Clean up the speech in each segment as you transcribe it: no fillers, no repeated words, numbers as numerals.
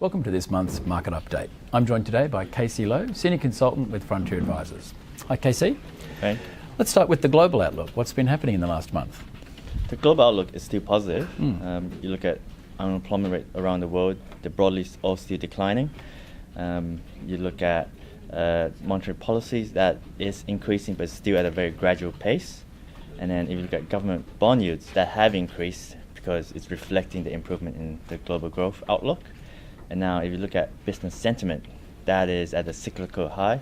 Welcome to this month's Market Update. I'm joined today by Casey Lowe, Senior Consultant with Frontier Advisors. Hi Casey. Hey. Let's start with the global outlook. What's been happening in the last month? The global outlook is still positive. You look at unemployment rate around the world, they're broadly all still declining. You look at monetary policies, that is increasing but still at a very gradual pace. And then if you look at government bond yields, that have increased because it's reflecting the improvement in the global growth outlook. And now if you look at business sentiment, that is at a cyclical high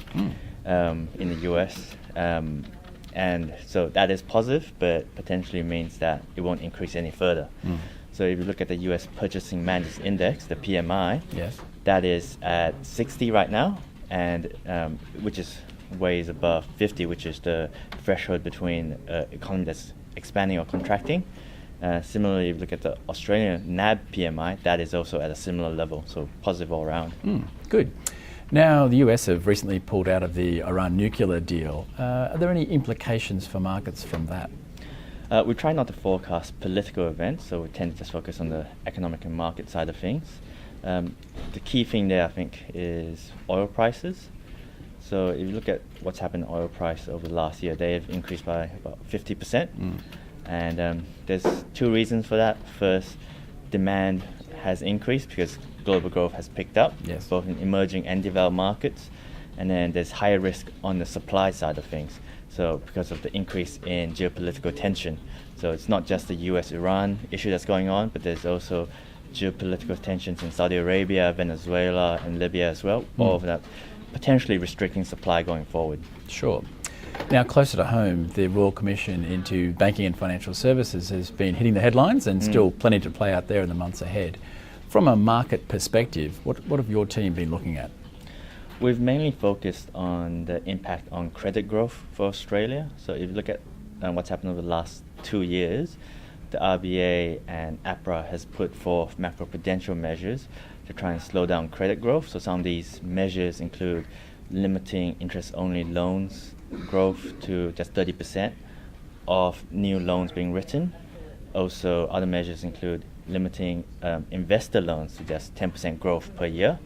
in the US. And so that is positive, but potentially means that it won't increase any further. So if you look at the US Purchasing Managers Index, the PMI, Yes. that is at 60 right now, and which is ways above 50, which is the threshold between economy that's expanding or contracting. Similarly, if you look at the Australian NAB PMI, that is also at a similar level, so positive all around. Good. Now, the US have recently pulled out of the Iran nuclear deal. Are there any implications for markets from that? We try not to forecast political events, so we tend to just focus on the economic and market side of things. The key thing there, I think, is oil prices. So if you look at what's happened to oil price over the last year, they have increased by about 50%. And there's two reasons for that. First, demand has increased because global growth has picked up, Yes. both in emerging and developed markets. And then there's higher risk on the supply side of things. So because of the increase in geopolitical tension. So it's not just the US-Iran issue that's going on, but there's also geopolitical tensions in Saudi Arabia, Venezuela, and Libya as well. All of that potentially restricting supply going forward. Sure. Now, closer to home, the Royal Commission into Banking and Financial Services has been hitting the headlines and still plenty to play out there in the months ahead. From a market perspective, what have your team been looking at? We've mainly focused on the impact on credit growth for Australia. So if you look at what's happened over the last 2 years, the RBA and APRA has put forth macroprudential measures to try and slow down credit growth. So some of these measures include limiting interest-only loans growth to just 30% of new loans being written. Also, other measures include limiting investor loans to just 10% growth per year.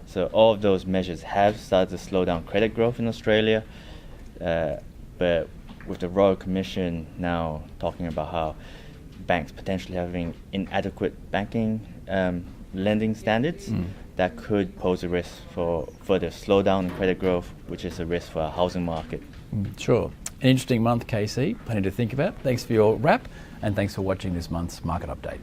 So all of those measures have started to slow down credit growth in Australia, but with the Royal Commission now talking about how banks potentially having inadequate banking lending standards, that could pose a risk for further slowdown in credit growth, which is a risk for our housing market. Sure. An interesting month, Casey. Plenty to think about. Thanks for your wrap, and thanks for watching this month's Market Update.